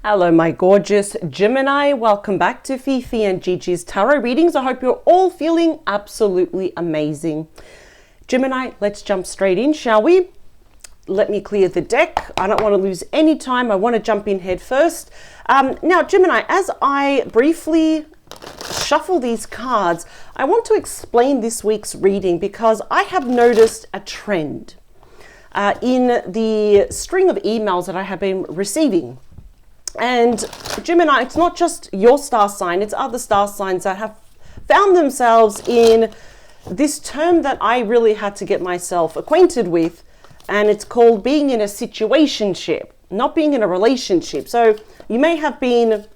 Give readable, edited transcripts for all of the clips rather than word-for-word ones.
Hello, my gorgeous Gemini. Welcome back to Fifi and Gigi's Tarot readings. I hope you're all feeling absolutely amazing. Gemini, let's jump straight in, shall we? Let me clear the deck. I don't want to lose any time. I want to jump in head first. Now, Gemini, as I briefly shuffle these cards, I want to explain this week's reading because I have noticed a trend in the string of emails that I have been receiving. And Gemini, it's not just your star sign, it's other star signs that have found themselves in this term that I really had to get myself acquainted with. And it's called being in a situationship, not being in a relationship. So you may have been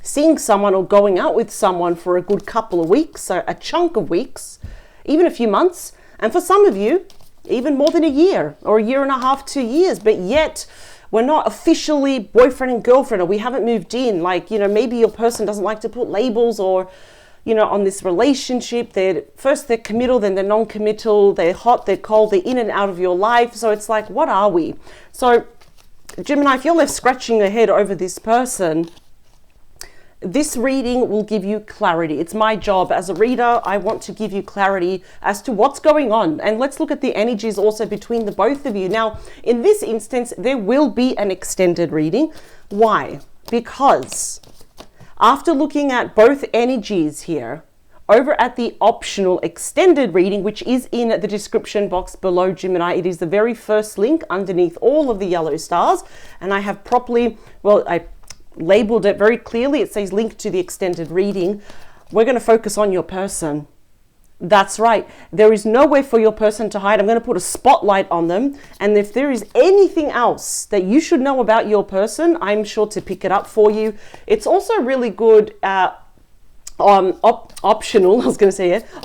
seeing someone or going out with someone for a good couple of weeks, so a chunk of weeks, even a few months. And for some of you, even more than a year or a year and a half, 2 years, but yet we're not officially boyfriend and girlfriend, or we haven't moved in. Like, you know, maybe your person doesn't like to put labels or, you know, on this relationship. They're committal, then they're non-committal, they're hot, they're cold, they're in and out of your life. So it's like, what are we? So Gemini, if you're left scratching your head over this person, this reading will give you clarity. It's my job as a reader. I want to give you clarity as to what's going on. And let's look at the energies also between the both of you. Now, in this instance, there will be an extended reading. Why? Because after looking at both energies here, over at the optional extended reading, which is in the description box below, Gemini, it is the very first link underneath all of the yellow stars. And I have I labeled it very clearly. It says link to the extended reading. We're going to focus on your person. That's right. There is nowhere for your person to hide. I'm going to put a spotlight on them. And if there is anything else that you should know about your person, I'm sure to pick it up for you. It's also really good optional,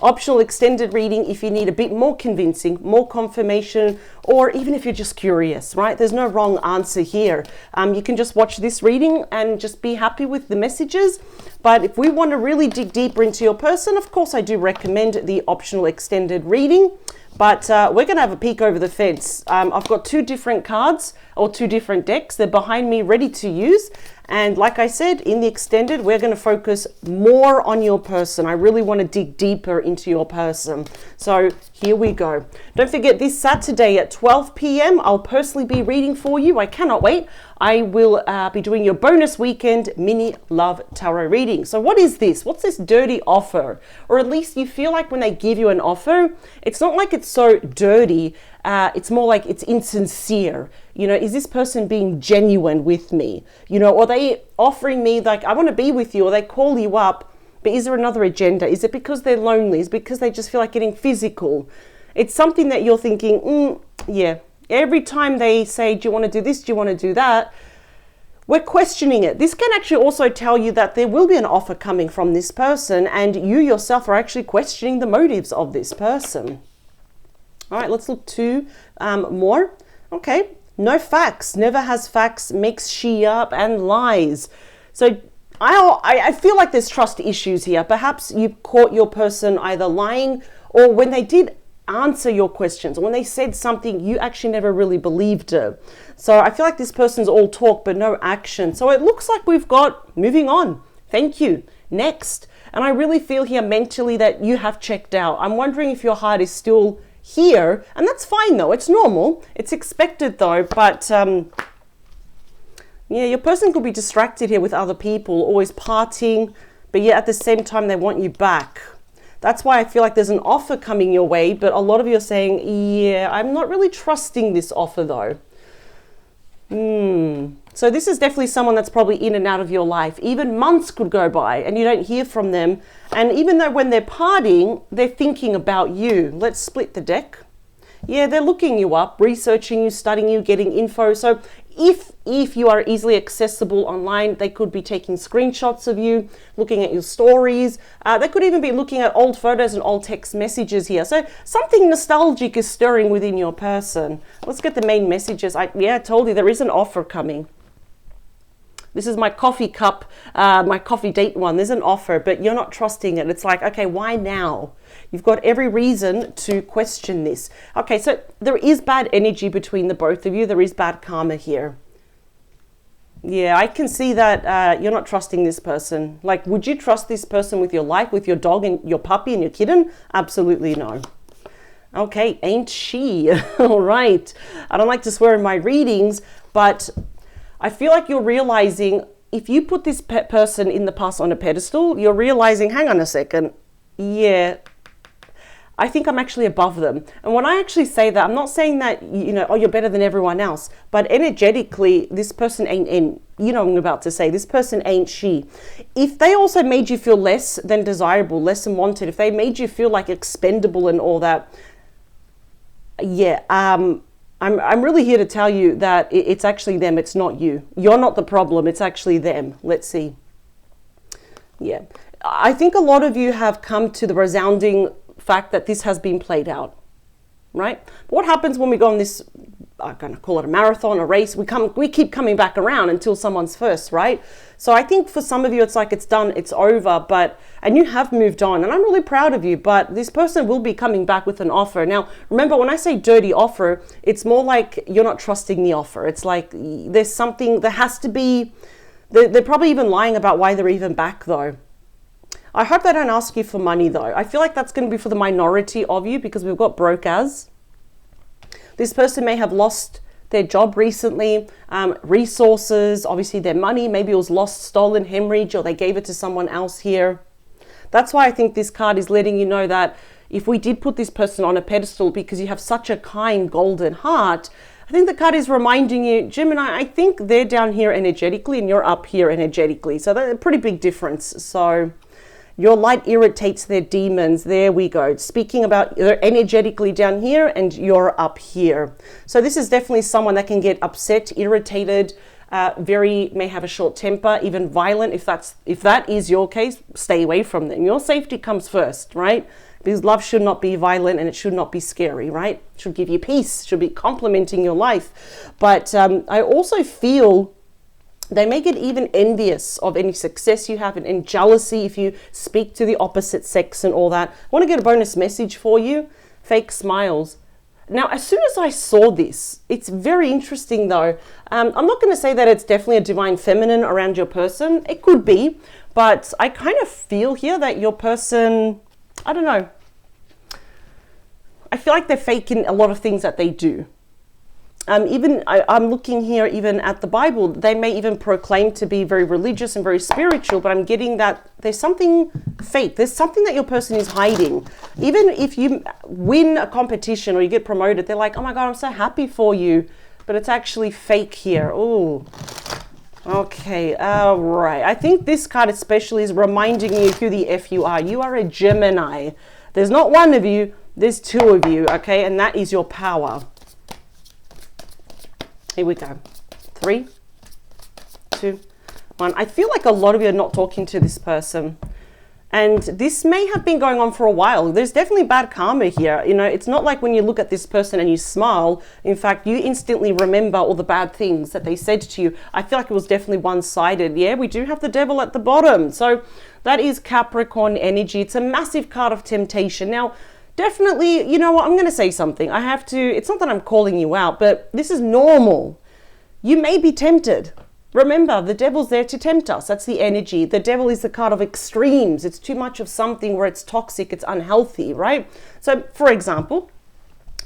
optional extended reading if you need a bit more convincing, more confirmation, or even if you're just curious, right? There's no wrong answer here. You can just watch this reading and just be happy with the messages. But if we want to really dig deeper into your person, of course, I do recommend the optional extended reading. But we're going to have a peek over the fence. I've got two different cards or two different decks. They're behind me ready to use. And like I said, in the extended, we're going to focus more on your person. I really want to dig deeper into your person. So here we go. Don't forget, this Saturday at 12 p.m., I'll personally be reading for you. I cannot wait. I will be doing your bonus weekend mini love tarot reading. So what is this? What's this dirty offer? Or at least you feel like when they give you an offer, it's not like it's so dirty. It's more like it's insincere. You know, is this person being genuine with me? You know, or they offering me like, I want to be with you, or they call you up, but is there another agenda? Is it because they're lonely? Is it because they just feel like getting physical? It's something that you're thinking, yeah. Every time they say, do you want to do this? Do you want to do that? We're questioning it. This can actually also tell you that there will be an offer coming from this person, and you yourself are actually questioning the motives of this person. All right, let's look to more. Okay, no facts, never has facts, makes she up and lies. So I feel like there's trust issues here. Perhaps you caught your person either lying, or when they did answer your questions, or when they said something, you actually never really believed it. So I feel like this person's all talk but no action. So it looks like we've got moving on. Thank you. Next. And I really feel here mentally that you have checked out. I'm wondering if your heart is still here, and that's fine though. It's normal. It's expected though. But yeah, your person could be distracted here with other people, always partying, but yet at the same time they want you back. That's why I feel like there's an offer coming your way, but a lot of you are saying, yeah, I'm not really trusting this offer though. So this is definitely someone that's probably in and out of your life. Even months could go by and you don't hear from them. And even though when they're partying, they're thinking about you. Let's split the deck. Yeah, they're looking you up, researching you, studying you, getting info. So if you are easily accessible online, they could be taking screenshots of you, looking at your stories. They could even be looking at old photos and old text messages here. So something nostalgic is stirring within your person. Let's get the main messages. I told you there is an offer coming. This is my coffee cup, my coffee date one. There's an offer, but you're not trusting it. It's like, okay, why now? You've got every reason to question this. Okay, so there is bad energy between the both of you. There is bad karma here. Yeah, I can see that you're not trusting this person. Like, would you trust this person with your life, with your dog and your puppy and your kitten? Absolutely no. Okay, ain't she? All right. I don't like to swear in my readings, but I feel like you're realizing if you put this person in the past on a pedestal, you're realizing, hang on a second, yeah, I think I'm actually above them. And when I actually say that, I'm not saying that, you know, oh, you're better than everyone else, but energetically, this person ain't, you know what I'm about to say, this person ain't she. If they also made you feel less than desirable, less than wanted, if they made you feel like expendable and all that, yeah, I'm really here to tell you that it's actually them, it's not you. You're not the problem, it's actually them. Let's see. Yeah, I think a lot of you have come to the resounding fact that this has been played out, right? But what happens when we go on this, I'm going to call it a marathon, a race, we keep coming back around until someone's first, right? So I think for some of you, it's like it's done, it's over, and you have moved on, and I'm really proud of you, but this person will be coming back with an offer. Now, remember, when I say dirty offer, it's more like you're not trusting the offer. It's like there's something, there has to be, they're probably even lying about why they're even back though. I hope they don't ask you for money though. I feel like that's going to be for the minority of you because we've got broke as. This person may have lost their job recently, resources, obviously their money, maybe it was lost, stolen, hemorrhage, or they gave it to someone else here. That's why I think this card is letting you know that if we did put this person on a pedestal because you have such a kind golden heart, I think the card is reminding you, Gemini, I think they're down here energetically and you're up here energetically. So that's a pretty big difference. So your light irritates their demons. There we go. Speaking about they're energetically down here and you're up here. So this is definitely someone that can get upset, irritated, may have a short temper, even violent. If that is your case, stay away from them. Your safety comes first, right? Because love should not be violent and it should not be scary, right? It should give you peace, should be complementing your life. But I also feel they may get even envious of any success you have and jealousy if you speak to the opposite sex and all that. I want to get a bonus message for you. Fake smiles. Now, as soon as I saw this, it's very interesting though. I'm not going to say that it's definitely a divine feminine around your person. It could be, but I kind of feel here that your person, I don't know. I feel like they're faking a lot of things that they do. I'm looking here even at the Bible. They may even proclaim to be very religious and very spiritual, but I'm getting that there's something fake. There's something that your person is hiding. Even if you win a competition or you get promoted, they're like, oh my God, I'm so happy for you. But it's actually fake here. Oh, okay. All right. I think this card especially is reminding you who the F you are. You are a Gemini. There's not one of you, there's two of you, okay? And that is your power. Here we go. 3, 2, 1. I feel like a lot of you are not talking to this person. And this may have been going on for a while. There's definitely bad karma here. You know, it's not like when you look at this person and you smile. In fact, you instantly remember all the bad things that they said to you. I feel like it was definitely one-sided. Yeah, we do have the devil at the bottom. So that is Capricorn energy. It's a massive card of temptation. Now, definitely, you know what, I'm going to say something. It's not that I'm calling you out, but this is normal. You may be tempted. Remember, the devil's there to tempt us. That's the energy. The devil is the card of extremes. It's too much of something where it's toxic, it's unhealthy, right? So, for example,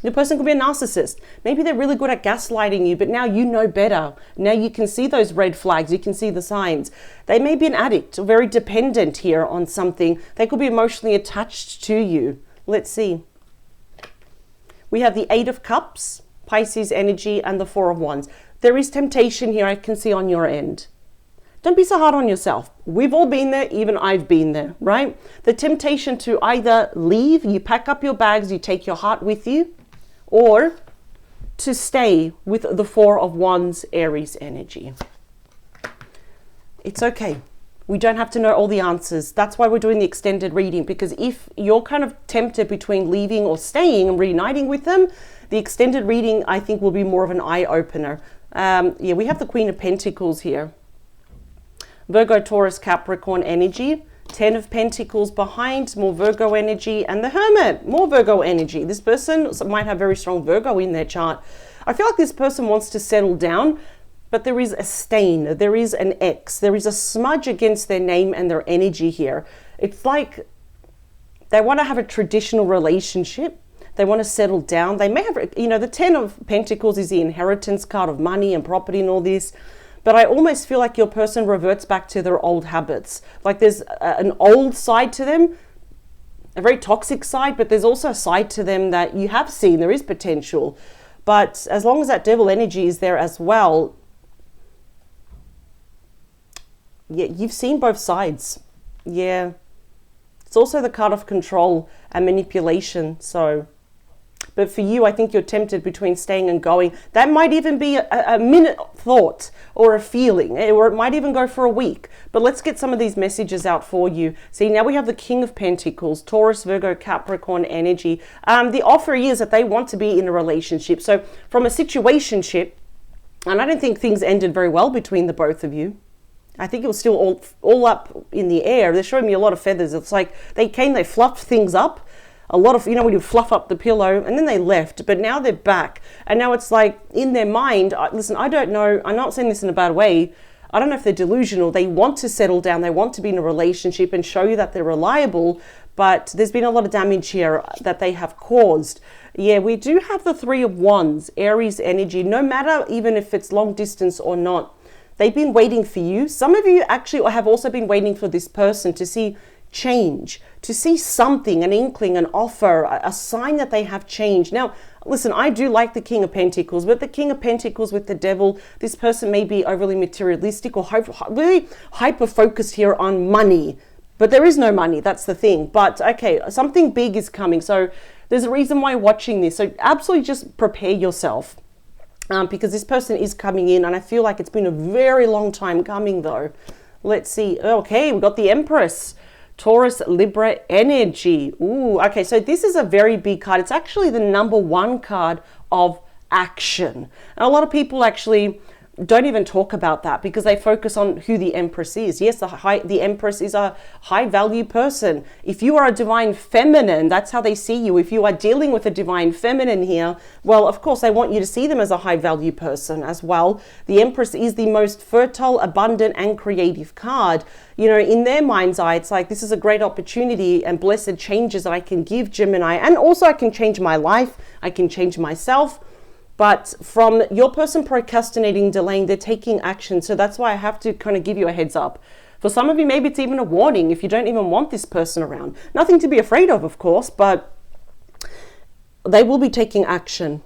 the person could be a narcissist. Maybe they're really good at gaslighting you, but now you know better. Now you can see those red flags. You can see the signs. They may be an addict or very dependent here on something. They could be emotionally attached to you. Let's see. We have the 8 of Cups, Pisces energy, and the 4 of Wands. There is temptation here I can see on your end. Don't be so hard on yourself. We've all been there, even I've been there, right? The temptation to either leave, you pack up your bags, you take your heart with you, or to stay with the 4 of Wands, Aries energy. It's okay. We don't have to know all the answers. That's why we're doing the extended reading, because if you're kind of tempted between leaving or staying and reuniting with them, the extended reading, I think, will be more of an eye-opener. Yeah, we have the Queen of Pentacles here. Virgo, Taurus, Capricorn energy. 10 of Pentacles behind, more Virgo energy. And the Hermit, more Virgo energy. This person might have very strong Virgo in their chart. I feel like this person wants to settle down, but there is a stain, there is an X, there is a smudge against their name and their energy here. It's like they want to have a traditional relationship. They want to settle down. They may have, you know, the 10 of Pentacles is the inheritance card of money and property and all this. But I almost feel like your person reverts back to their old habits. Like there's an old side to them, a very toxic side, but there's also a side to them that you have seen. There is potential. But as long as that devil energy is there as well, yeah, you've seen both sides. Yeah. It's also the card of control and manipulation. So, but for you, I think you're tempted between staying and going. That might even be a minute thought or a feeling, or it might even go for a week. But let's get some of these messages out for you. See, now we have the King of Pentacles, Taurus, Virgo, Capricorn energy. The offer is that they want to be in a relationship. So from a situationship, and I don't think things ended very well between the both of you. I think it was still all up in the air. They're showing me a lot of feathers. It's like they fluffed things up. A lot of, you know, when you fluff up the pillow and then they left, but now they're back. And now it's like in their mind, listen, I don't know. I'm not saying this in a bad way. I don't know if they're delusional. They want to settle down. They want to be in a relationship and show you that they're reliable. But there's been a lot of damage here that they have caused. Yeah, we do have the Three of Wands, Aries energy, no matter even if it's long distance or not. They've been waiting for you. Some of you actually have also been waiting for this person to see change, to see something, an inkling, an offer, a sign that they have changed. Now, listen, I do like the King of Pentacles, but the King of Pentacles with the Devil, this person may be overly materialistic or really hyper-focused here on money. But there is no money, that's the thing. But okay, something big is coming. So there's a reason why you're watching this. So absolutely just prepare yourself. Because this person is coming in, and I feel like it's been a very long time coming though. Let's see. Okay, we've got the Empress, Taurus, Libra energy. Ooh, okay, so this is a very big card. It's actually the #1 card of action. And a lot of people actually don't even talk about that because they focus on who the Empress is. Yes, the Empress is a high value person. If you are a divine feminine, that's how they see you. If you are dealing with a divine feminine here, well, of course, they want you to see them as a high value person as well. The Empress is the most fertile, abundant, and creative card. You know, in their mind's eye, it's like, this is a great opportunity and blessed changes that I can give Gemini. And also I can change my life. I can change myself. But from your person procrastinating, delaying, they're taking action. So that's why I have to kind of give you a heads up. For some of you, maybe it's even a warning if you don't even want this person around. Nothing to be afraid of course, but they will be taking action.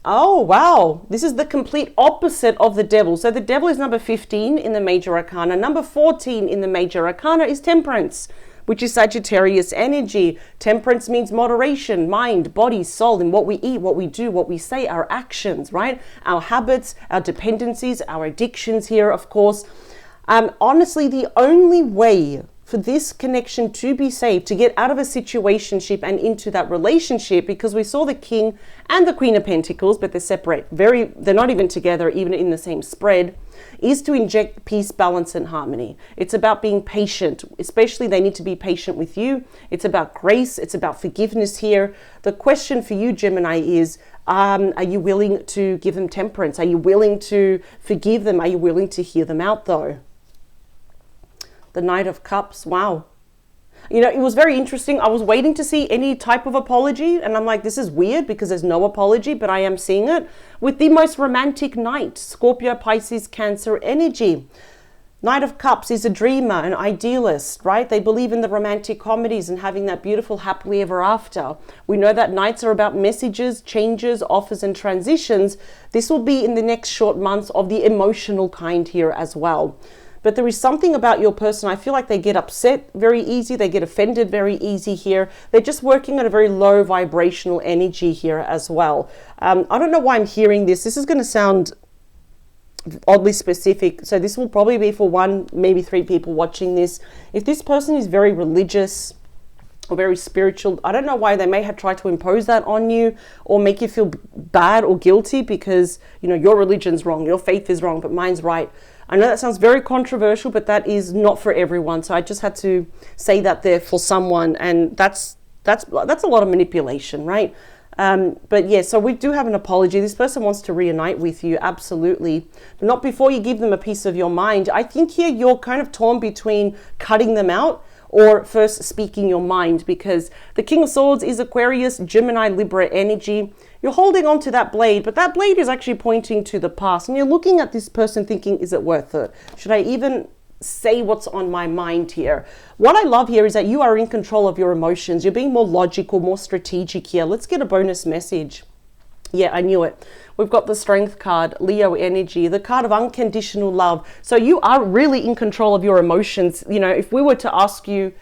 Oh, wow. This is the complete opposite of the Devil. So the Devil is number 15 in the Major Arcana. Number 14 in the Major Arcana is Temperance, which is Sagittarius energy. Temperance means moderation, mind, body, soul, in what we eat, what we do, what we say, our actions, right? Our habits, our dependencies, our addictions here, of course. Honestly, the only way for this connection to be saved, to get out of a situationship and into that relationship, because we saw the King and the Queen of Pentacles, but they're separate. They're not even together, even in the same spread, is to inject peace, balance, and harmony. It's about being patient, especially they need to be patient with you. It's about grace. It's about forgiveness here. The question for you, Gemini, is, are you willing to give them temperance? Are you willing to forgive them? Are you willing to hear them out though? The Knight of Cups, wow. You know, it was very interesting. I was waiting to see any type of apology, and I'm like, this is weird because there's no apology, but I am seeing it with the most romantic knight, Scorpio, Pisces, Cancer energy. Knight of Cups is a dreamer, an idealist, right? They believe in the romantic comedies and having that beautiful happily ever after. We know that knights are about messages, changes, offers, and transitions. This will be in the next short months of the emotional kind here as well. But there is something about your person. I feel like they get upset very easy. They get offended very easy here. They're just working at a very low vibrational energy here as well. I don't know why I'm hearing this. This is going to sound oddly specific. So this will probably be for 1, maybe 3 people watching this. If this person is very religious or very spiritual, I don't know why they may have tried to impose that on you or make you feel bad or guilty because, you know, your religion's wrong, your faith is wrong, but mine's right. I know that sounds very controversial, but that is not for everyone. So I just had to say that there for someone, and that's a lot of manipulation, right? But yeah, so we do have an apology. This person wants to reunite with you, absolutely. But not before you give them a piece of your mind. I think here you're kind of torn between cutting them out or first speaking your mind, because the King of Swords is Aquarius, Gemini, Libra energy. You're holding on to that blade, but that blade is actually pointing to the past. And you're looking at this person thinking, is it worth it? Should I even say what's on my mind here? What I love here is that you are in control of your emotions. You're being more logical, more strategic here. Let's get a bonus message. Yeah, I knew it. We've got the Strength card, Leo energy, the card of unconditional love. So you are really in control of your emotions. You know, if we were to ask you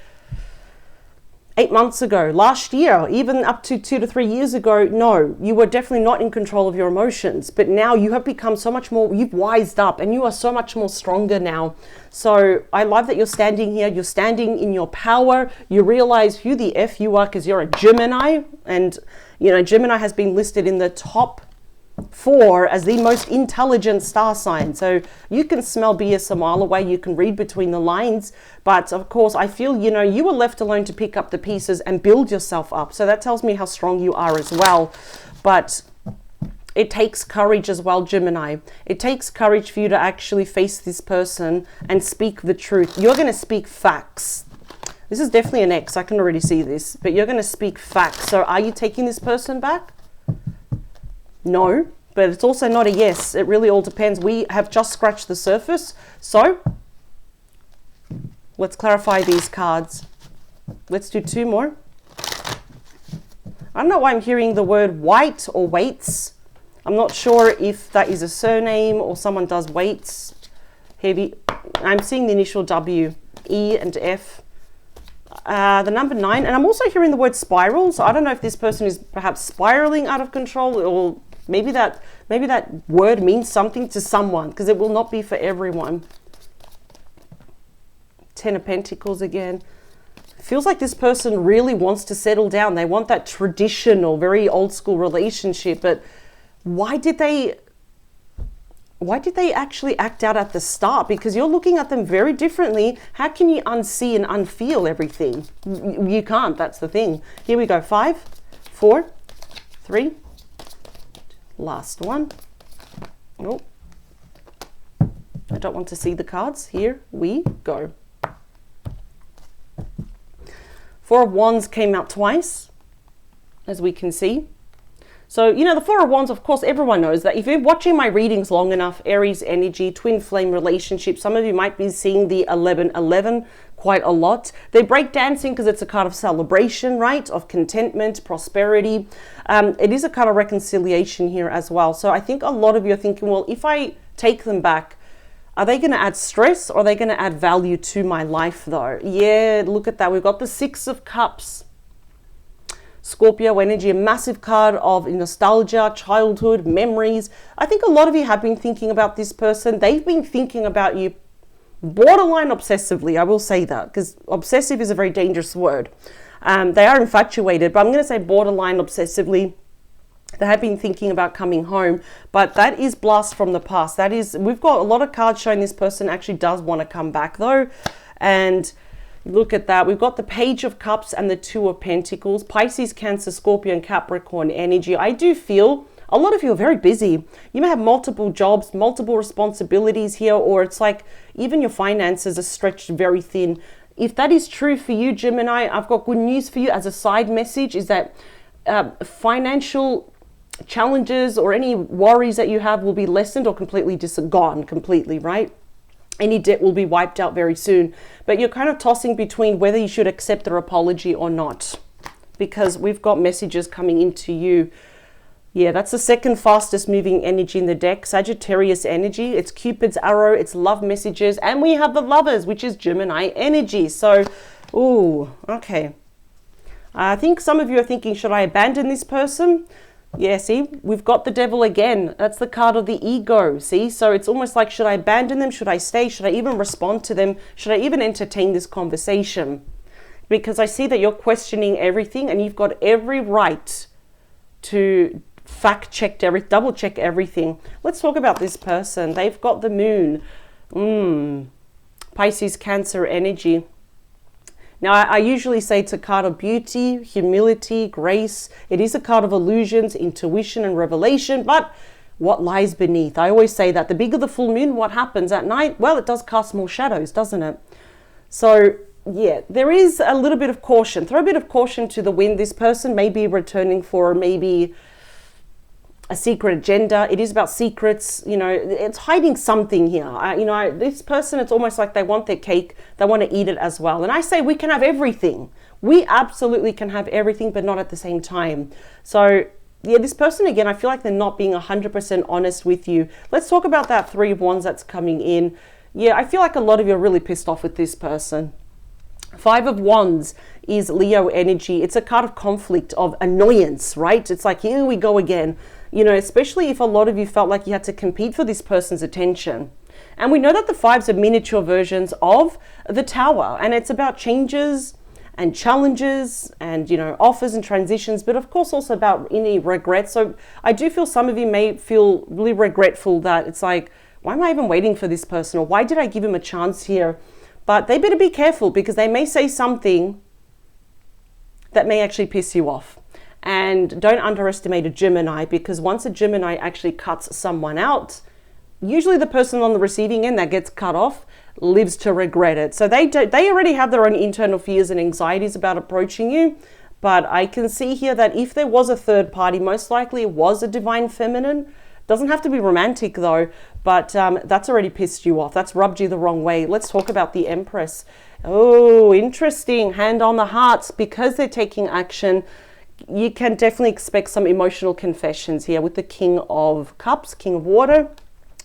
8 months ago, last year, even up to 2 to 3 years ago, no, you were definitely not in control of your emotions. But now you have become so much more, you've wised up and you are so much more stronger now. So I love that you're standing here, you're standing in your power, you realize who the F you are because you're a Gemini. And, you know, Gemini has been listed in the top 4 as the most intelligent star sign. So you can smell BS a mile away, you can read between the lines. But of course, I feel, you know, you were left alone to pick up the pieces and build yourself up. So that tells me how strong you are as well. But it takes courage as well, Gemini. It takes courage for you to actually face this person and speak the truth. You're going to speak facts. This is definitely an X. I can already see this. But you're going to speak facts. So are you taking this person back? No. But it's also not a yes. It really all depends. We have just scratched the surface. So let's clarify these cards. Let's do 2 more. I don't know why I'm hearing the word white or weights. I'm not sure if that is a surname or someone does weights. Heavy. I'm seeing the initial W, E and F. The number 9. And I'm also hearing the word spiral. So I don't know if this person is perhaps spiraling out of control, or maybe that word means something to someone, because it will not be for everyone. 10 of Pentacles again. Feels like this person really wants to settle down. They want that traditional, very old school relationship, but why did they actually act out at the start? Because you're looking at them very differently. How can you unsee and unfeel everything? You can't, that's the thing. Here we go. 5, 4, 3, last one. Oh, I don't want to see the cards. Here we go. 4 of Wands came out twice, as we can see. So, you know, the 4 of Wands, of course, everyone knows that if you're watching my readings long enough, Aries energy, twin flame relationship, some of you might be seeing the 1111 quite a lot. They're breakdancing because it's a card of celebration, right? Of contentment, prosperity. It is a card of reconciliation here as well. So I think a lot of you are thinking, well, if I take them back, are they going to add stress or are they going to add value to my life though? Yeah, look at that. We've got the 6 of Cups. Scorpio energy, a massive card of nostalgia, childhood, memories. I think a lot of you have been thinking about this person. They've been thinking about you borderline obsessively. I will say that, because obsessive is a very dangerous word. They are infatuated, but I'm going to say borderline obsessively. They have been thinking about coming home, but that is blast from the past. That is, we've got a lot of cards showing this person actually does want to come back though. And look at that. We've got the Page of Cups and the 2 of Pentacles. Pisces, Cancer, Scorpio, and Capricorn energy. I do feel a lot of you are very busy. You may have multiple jobs, multiple responsibilities here, or it's like even your finances are stretched very thin. If that is true for you, Gemini, I've got good news for you as a side message, is that financial challenges or any worries that you have will be lessened or completely gone completely, right? Any debt will be wiped out very soon. But you're kind of tossing between whether you should accept their apology or not, because we've got messages coming into you. Yeah, that's the second fastest moving energy in the deck, Sagittarius energy. It's Cupid's arrow, it's love messages, and we have the Lovers, which is Gemini energy. So, ooh, okay. I think some of you are thinking, should I abandon this person? Yeah, see, we've got the Devil again. That's the card of the ego, see? So it's almost like, should I abandon them? Should I stay? Should I even respond to them? Should I even entertain this conversation? Because I see that you're questioning everything and you've got every right to fact check, double check everything. Let's talk about this person. They've got the Moon. Pisces, Cancer energy. Now, I usually say it's a card of beauty, humility, grace. It is a card of illusions, intuition, and revelation, but what lies beneath? I always say that the bigger the full moon, what happens at night? Well, it does cast more shadows, doesn't it? So, yeah, there is a little bit of caution. Throw a bit of caution to the wind. This person may be returning for maybe a secret agenda. It is about secrets. You know, it's hiding something here. This person, it's almost like they want their cake. They want to eat it as well. And I say we can have everything. We absolutely can have everything, but not at the same time. So, yeah, this person, again, I feel like they're not being 100% honest with you. Let's talk about that Three of Wands that's coming in. Yeah, I feel like a lot of you are really pissed off with this person. Five of Wands is Leo energy. It's a card of conflict, of annoyance, right? It's like, here we go again. You know, especially if a lot of you felt like you had to compete for this person's attention. And we know that the fives are miniature versions of the Tower, and it's about changes and challenges and, you know, offers and transitions, but of course also about any regrets. So I do feel some of you may feel really regretful that it's like, why am I even waiting for this person? Or why did I give him a chance here? But they better be careful, because they may say something that may actually piss you off. And don't underestimate a Gemini, because once a Gemini actually cuts someone out, usually the person on the receiving end that gets cut off lives to regret it. So they already have their own internal fears and anxieties about approaching you. But I can see here that if there was a third party, most likely it was a divine feminine. Doesn't have to be romantic though, but that's already pissed you off. That's rubbed you the wrong way. Let's talk about the Empress. Oh, interesting. Hand on the hearts, because they're taking action. You can definitely expect some emotional confessions here with the King of Cups, King of Water,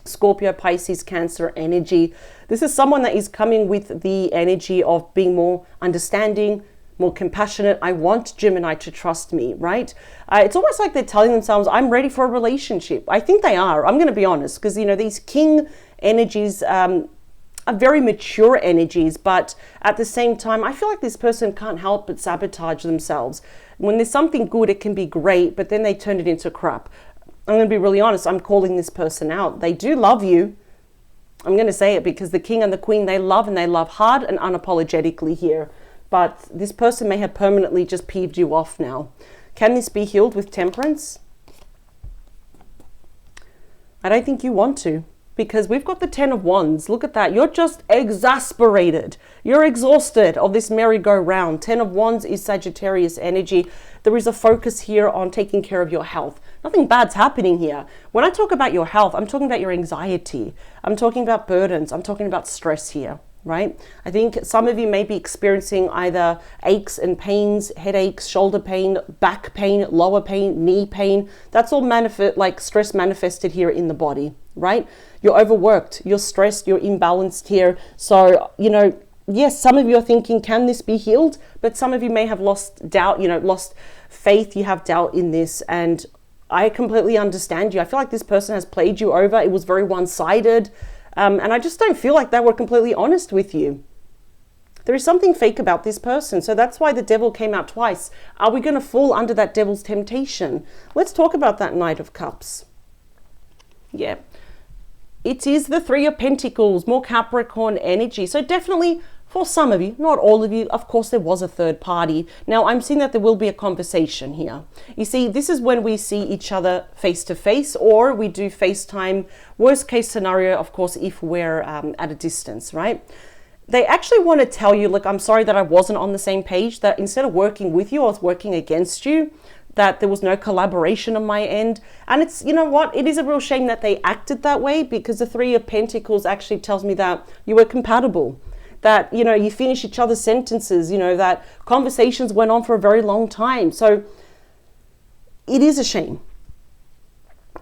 Scorpio, Pisces, Cancer energy. This is someone that is coming with the energy of being more understanding, more compassionate. I want Gemini to trust me, right? It's almost like they're telling themselves, I'm ready for a relationship. I think they are. I'm going to be honest, because, you know, these King energies are very mature energies, but at the same time, I feel like this person can't help but sabotage themselves. When there's something good, it can be great, but then they turn it into crap. I'm going to be really honest. I'm calling this person out. They do love you. I'm going to say it, because the King and the Queen, they love, and they love hard and unapologetically here. But this person may have permanently just peeved you off now. Can this be healed with Temperance? I don't think you want to, because we've got the Ten of Wands. Look at that. You're just exasperated. You're exhausted of this merry-go-round. Ten of Wands is Sagittarius energy. There is a focus here on taking care of your health. Nothing bad's happening here. When I talk about your health, I'm talking about your anxiety. I'm talking about burdens. I'm talking about stress here, right? I think some of you may be experiencing either aches and pains, headaches, shoulder pain, back pain, lower pain, knee pain. That's all like stress manifested here in the body, right? You're overworked, you're stressed, you're imbalanced here. So, you know, yes, some of you are thinking, can this be healed? But some of you may have lost doubt, you know, lost faith. You have doubt in this. And I completely understand you. I feel like this person has played you over. It was very one-sided. And I just don't feel like they were completely honest with you. There is something fake about this person. So that's why the devil came out twice. Are we going to fall under that devil's temptation? Let's talk about that Knight of Cups. Yeah. It is the Three of Pentacles, more Capricorn energy. So definitely for some of you, not all of you, of course there was a third party. Now I'm seeing that there will be a conversation here. You see, this is when we see each other face to face, or we do FaceTime. Worst case scenario, of course, if we're at a distance, right? They actually want to tell you, look, I'm sorry that I wasn't on the same page, that instead of working with you, I was working against you, that there was no collaboration on my end. And it's, you know what, it is a real shame that they acted that way, because the Three of Pentacles actually tells me that you were compatible, that, you know, you finish each other's sentences, you know, that conversations went on for a very long time. So it is a shame.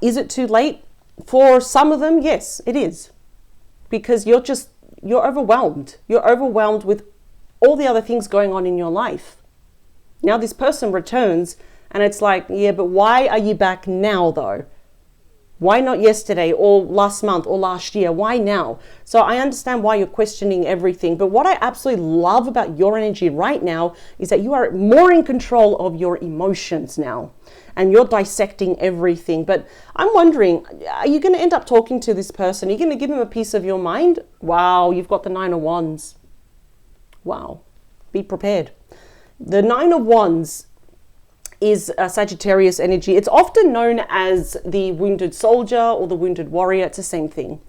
Is it too late? For some of them, yes, it is. Because you're overwhelmed. You're overwhelmed with all the other things going on in your life. Now this person returns, and it's like, yeah, but why are you back now though? Why not yesterday or last month or last year? Why now? So I understand why you're questioning everything. But what I absolutely love about your energy right now is that you are more in control of your emotions now. And you're dissecting everything. But I'm wondering, are you going to end up talking to this person? Are you going to give him a piece of your mind? Wow, you've got the Nine of Wands. Wow. be prepared. The Nine of Wands is a Sagittarius energy. It's often known as the wounded soldier or the wounded warrior. It's the same thing.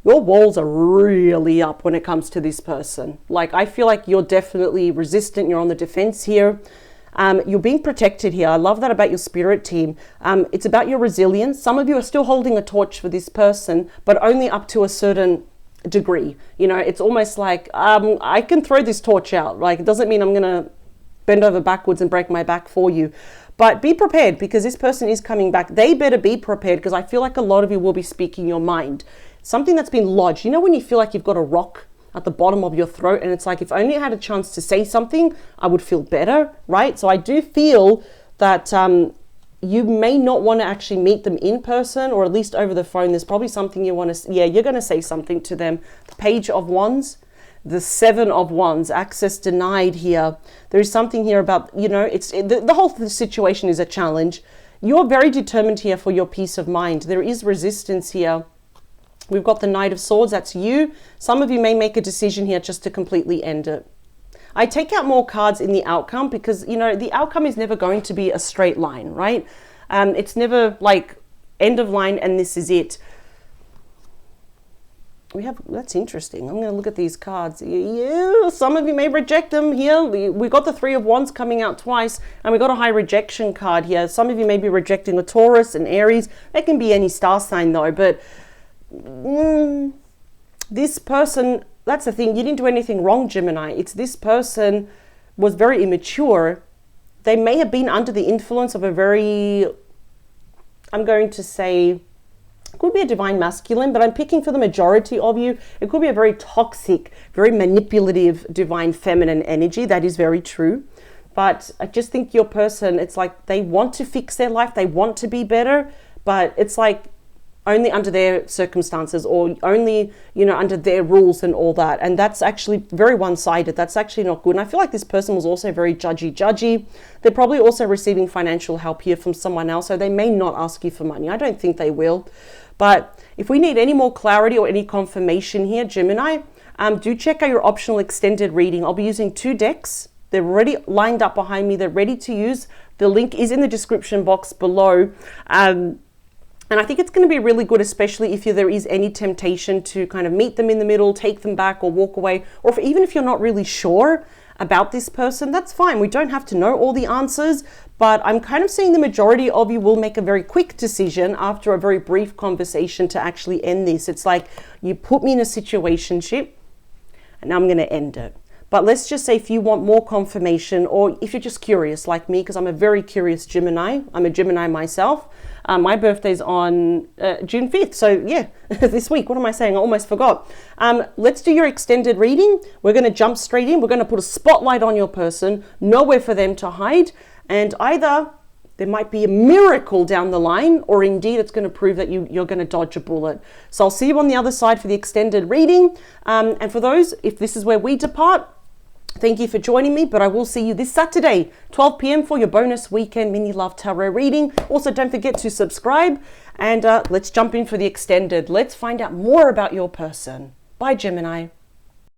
Your walls are really up when it comes to this person. Like, I feel like you're definitely resistant. You're on the defense here. You're being protected here. I love that about your spirit team. It's about your resilience. Some of you are still holding a torch for this person, but only up to a certain degree. You know, it's almost like, I can throw this torch out. Like, it doesn't mean I'm going to bend over backwards and break my back for you. But be prepared, because this person is coming back. They better be prepared, because I feel like a lot of you will be speaking your mind. Something that's been lodged. You know when you feel like you've got a rock at the bottom of your throat, and it's like, if only I had a chance to say something, I would feel better, right? So I do feel that you may not want to actually meet them in person, or at least over the phone. There's probably something you want to, you're going to say something to them. The Page of Wands, the Seven of Wands, access denied here. There is something here about, you know, the whole situation is a challenge. You're very determined here for your peace of mind. There is resistance here. We've got the Knight of Swords, that's you. Some of you may make a decision here just to completely end it. I take out more cards in the outcome because, you know, the outcome is never going to be a straight line, right? It's never like end of line and this is it. That's interesting. I'm going to look at these cards. Yeah, some of you may reject them here. We got the Three of Wands coming out twice, and we got a high rejection card here. Some of you may be rejecting a Taurus and Aries. It can be any star sign though, but this person, that's the thing, you didn't do anything wrong, Gemini. It's this person was very immature. They may have been under the influence of a very, I'm going to say, could be a divine masculine, but I'm picking for the majority of you. It could be a very toxic, very manipulative divine feminine energy. That is very true. But I just think your person, it's like they want to fix their life. They want to be better, but it's like only under their circumstances, or only, you know, under their rules and all that. And that's actually very one-sided. That's actually not good. And I feel like this person was also very judgy. They're probably also receiving financial help here from someone else, so they may not ask you for money. I don't think they will. But if we need any more clarity or any confirmation here, Gemini, do check out your optional extended reading. I'll be using 2 decks. They're already lined up behind me. They're ready to use. The link is in the description box below. And I think it's going to be really good, especially if there is any temptation to kind of meet them in the middle, take them back or walk away. Or even if you're not really sure about this person, that's fine. We don't have to know all the answers, but I'm kind of seeing the majority of you will make a very quick decision after a very brief conversation to actually end this. It's like, you put me in a situationship and now I'm going to end it. But let's just say if you want more confirmation, or if you're just curious like me, because I'm a very curious Gemini. I'm a Gemini myself. My birthday's on June 5th. So yeah, this week. What am I saying? I almost forgot. Let's do your extended reading. We're going to jump straight in. We're going to put a spotlight on your person, nowhere for them to hide. And either there might be a miracle down the line, or indeed it's going to prove that you're going to dodge a bullet. So I'll see you on the other side for the extended reading. And for those, if this is where we depart, thank you for joining me, but I will see you this Saturday, 12 p.m. for your bonus weekend mini love tarot reading. Also, don't forget to subscribe, and let's jump in for the extended. Let's find out more about your person. Bye, Gemini.